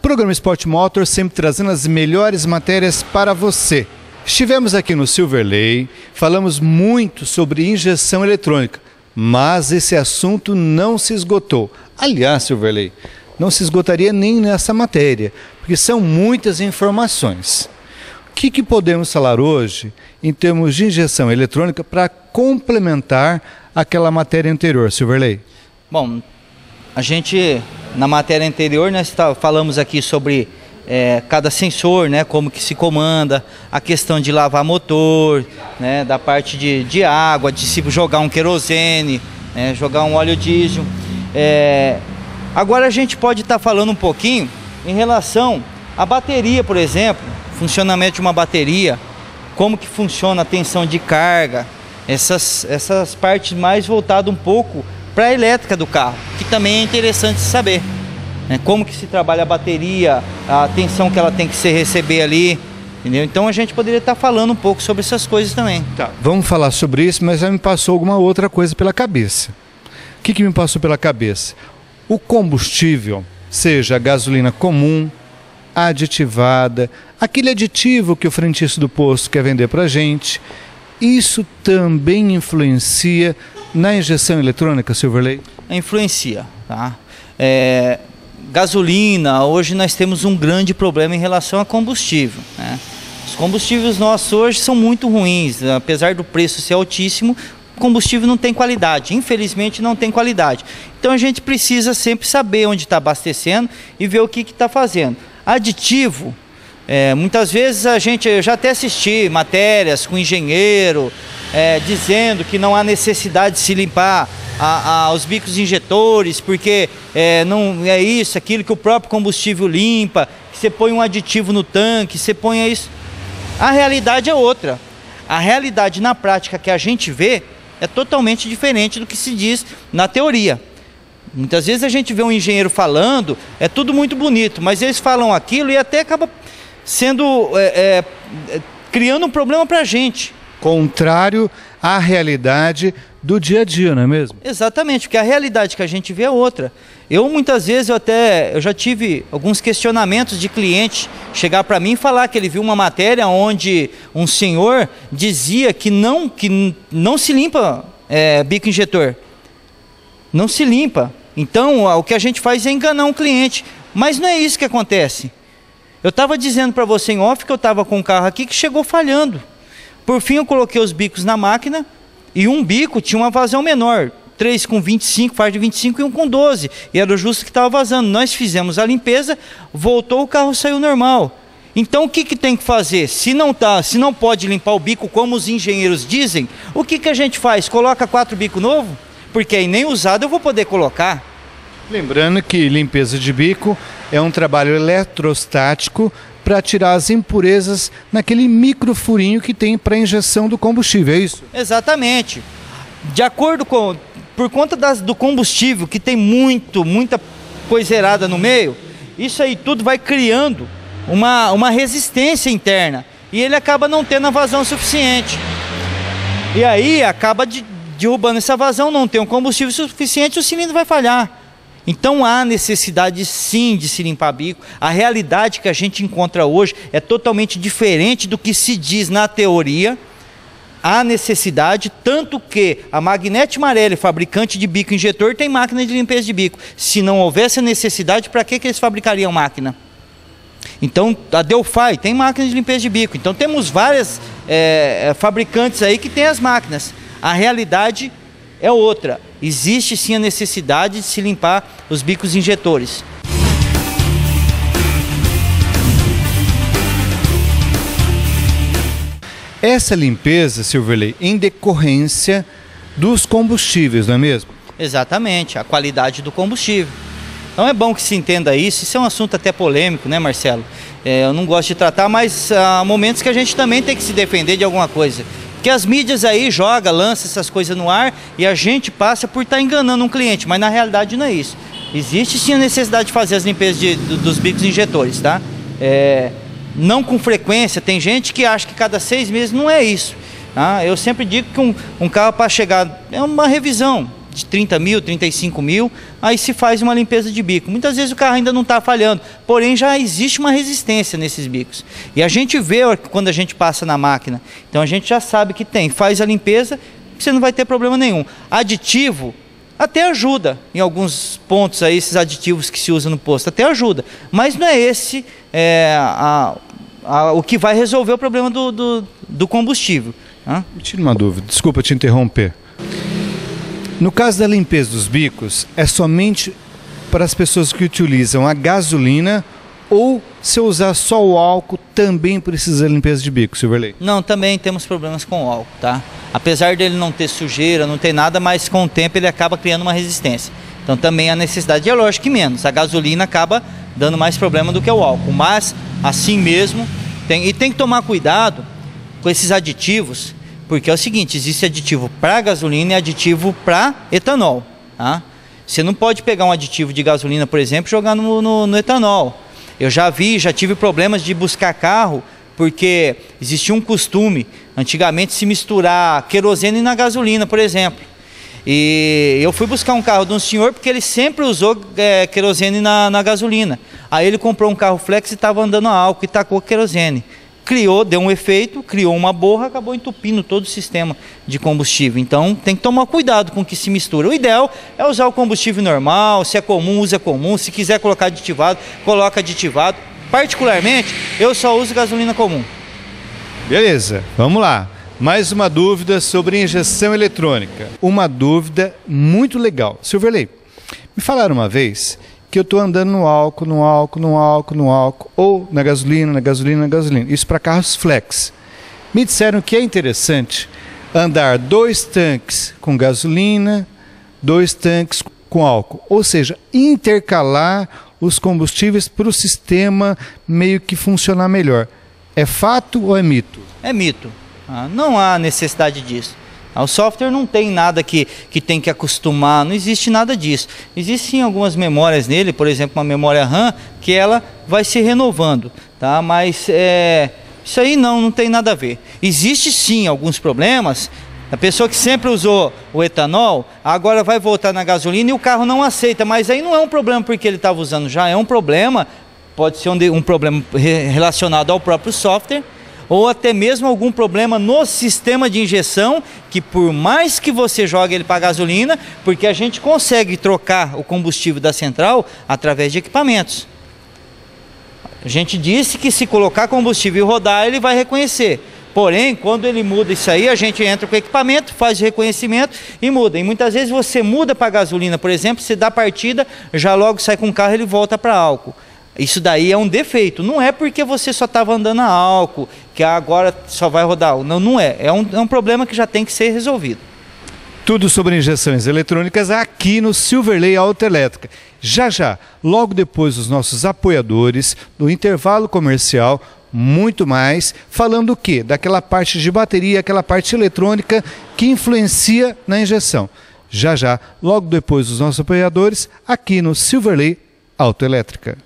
programa Sport Motor sempre trazendo as melhores matérias para você. Estivemos aqui no Silverley, falamos muito sobre injeção eletrônica, mas esse assunto não se esgotou. Aliás, Silverley, não se esgotaria nem nessa matéria, porque são muitas informações. O que podemos falar hoje em termos de injeção eletrônica para complementar aquela matéria anterior, Silverley? Bom, a gente, na matéria anterior, nós falamos aqui sobre cada sensor, né, como que se comanda, a questão de lavar motor, né, da parte de água, de se jogar um querosene, né, jogar um óleo diesel. Agora a gente pode estar falando um pouquinho em relação à bateria, por exemplo, funcionamento de uma bateria, como que funciona a tensão de carga, essas partes mais voltadas um pouco para a elétrica do carro, que também é interessante saber. Como que se trabalha a bateria, a tensão que ela tem que receber ali, entendeu? Então a gente poderia estar falando um pouco sobre essas coisas também. Tá, vamos falar sobre isso, mas já me passou alguma outra coisa pela cabeça. O que me passou pela cabeça? O combustível, seja a gasolina comum, aditivada, aquele aditivo que o frentista do posto quer vender para a gente, isso também influencia na injeção eletrônica, Silverley? Influencia, tá? Gasolina, hoje nós temos um grande problema em relação a combustível, né? Os combustíveis nossos hoje são muito ruins, apesar do preço ser altíssimo, o combustível não tem qualidade, infelizmente não tem qualidade. Então a gente precisa sempre saber onde está abastecendo e ver o que está fazendo. Aditivo, muitas vezes eu já até assisti matérias com engenheiro dizendo que não há necessidade de se limpar os bicos injetores, porque não é isso, aquilo que o próprio combustível limpa, que você põe um aditivo no tanque, você põe isso. A realidade é outra. A realidade na prática que a gente vê é totalmente diferente do que se diz na teoria. Muitas vezes a gente vê um engenheiro falando, é tudo muito bonito, mas eles falam aquilo e até acaba sendo criando um problema para a gente. Contrário à realidade do dia a dia, não é mesmo? Exatamente, porque a realidade que a gente vê é outra. Muitas vezes eu já tive alguns questionamentos de cliente chegar para mim e falar que ele viu uma matéria onde um senhor dizia que não se limpa bico injetor. Não se limpa. Então o que a gente faz é enganar um cliente. Mas não é isso que acontece. Eu estava dizendo para você em off que eu estava com um carro aqui que chegou falhando. Por fim eu coloquei os bicos na máquina e um bico tinha uma vazão menor. 3 com 25, faz de 25 e um com 12. E era o justo que estava vazando. Nós fizemos a limpeza, voltou, o carro saiu normal. Então o que tem que fazer? Se não pode limpar o bico como os engenheiros dizem, o que a gente faz? Coloca 4 bicos novos? Porque aí nem usado eu vou poder colocar. Lembrando que limpeza de bico é um trabalho eletrostático para tirar as impurezas naquele micro furinho que tem para injeção do combustível, é isso? Exatamente. De acordo com... Por conta do combustível, que tem muita coiseirada no meio, isso aí tudo vai criando uma resistência interna. E ele acaba não tendo a vazão suficiente. E aí acaba derrubando essa vazão, não tem um combustível suficiente, o cilindro vai falhar. Então há necessidade sim de se limpar bico. A realidade que a gente encontra hoje é totalmente diferente do que se diz na teoria. Há necessidade, tanto que a Magnete Marelli, fabricante de bico injetor, tem máquina de limpeza de bico. Se não houvesse a necessidade, para que eles fabricariam máquina? Então a Delphi tem máquina de limpeza de bico. Então temos várias fabricantes aí que têm as máquinas. A realidade é outra. Existe sim a necessidade de se limpar os bicos injetores. Essa limpeza, Silverley, em decorrência dos combustíveis, não é mesmo? Exatamente, a qualidade do combustível. Então é bom que se entenda isso. Isso é um assunto até polêmico, né, Marcelo? Eu não gosto de tratar, mas há momentos que a gente também tem que se defender de alguma coisa. Porque as mídias aí lançam essas coisas no ar e a gente passa por estar enganando um cliente, mas na realidade não é isso. Existe sim a necessidade de fazer as limpezas dos bicos injetores, tá? Não com frequência, tem gente que acha que cada 6 meses, não é isso. Tá? Eu sempre digo que um carro para chegar é uma revisão de 30 mil, 35 mil, aí se faz uma limpeza de bico. Muitas vezes o carro ainda não está falhando, porém já existe uma resistência nesses bicos. E a gente vê quando a gente passa na máquina, então a gente já sabe que tem, faz a limpeza, você não vai ter problema nenhum. Aditivo até ajuda em alguns pontos aí, esses aditivos que se usam no posto, até ajuda, mas não é esse o que vai resolver o problema do combustível. Me tira uma dúvida, desculpa te interromper. No caso da limpeza dos bicos, é somente para as pessoas que utilizam a gasolina ou se eu usar só o álcool também precisa de limpeza de bico, Silverley? Não, também temos problemas com o álcool, tá? Apesar dele não ter sujeira, não ter nada, mas com o tempo ele acaba criando uma resistência. Então também a necessidade é lógico que menos. A gasolina acaba dando mais problema do que o álcool, mas assim mesmo tem que tomar cuidado com esses aditivos, porque é o seguinte, existe aditivo para gasolina e aditivo para etanol, tá? Você não pode pegar um aditivo de gasolina, por exemplo, e jogar no etanol. Eu já tive problemas de buscar carro, porque existia um costume, antigamente, se misturar querosene na gasolina, por exemplo. E eu fui buscar um carro de um senhor, porque ele sempre usou querosene na gasolina. Aí ele comprou um carro flex e estava andando a álcool e tacou querosene. Deu um efeito, criou uma borra, acabou entupindo todo o sistema de combustível. Então tem que tomar cuidado com o que se mistura. O ideal é usar o combustível normal, se é comum, usa comum, se quiser colocar aditivado, coloca aditivado. Particularmente, eu só uso gasolina comum. Beleza, vamos lá. Mais uma dúvida sobre injeção eletrônica. Uma dúvida muito legal. Silverley, me falaram uma vez que eu estou andando no álcool, ou na gasolina. Isso para carros flex. Me disseram que é interessante andar 2 tanques com gasolina, 2 tanques com álcool. Ou seja, intercalar os combustíveis para o sistema meio que funcionar melhor. É fato ou é mito? É mito. Não há necessidade disso. O software não tem nada que tem que acostumar, não existe nada disso. Existem algumas memórias nele, por exemplo, uma memória RAM, que ela vai se renovando, tá? Mas isso aí não tem nada a ver. Existe sim alguns problemas. A pessoa que sempre usou o etanol, agora vai voltar na gasolina e o carro não aceita, mas aí não é um problema porque ele estava usando já, é um problema, pode ser um problema relacionado ao próprio software, ou até mesmo algum problema no sistema de injeção, que por mais que você jogue ele para gasolina, porque a gente consegue trocar o combustível da central através de equipamentos. A gente disse que se colocar combustível e rodar, ele vai reconhecer. Porém, quando ele muda isso aí, a gente entra com o equipamento, faz o reconhecimento e muda. E muitas vezes você muda para gasolina, por exemplo, você dá partida, já logo sai com o carro e ele volta para álcool. Isso daí é um defeito, não é porque você só estava andando a álcool, que agora só vai rodar. Não é, é um problema que já tem que ser resolvido. Tudo sobre injeções eletrônicas aqui no Silverley Autoelétrica. Já, logo depois dos nossos apoiadores, do intervalo comercial, muito mais, falando o quê? Daquela parte de bateria, aquela parte eletrônica que influencia na injeção. Já, logo depois dos nossos apoiadores, aqui no Silverley Autoelétrica.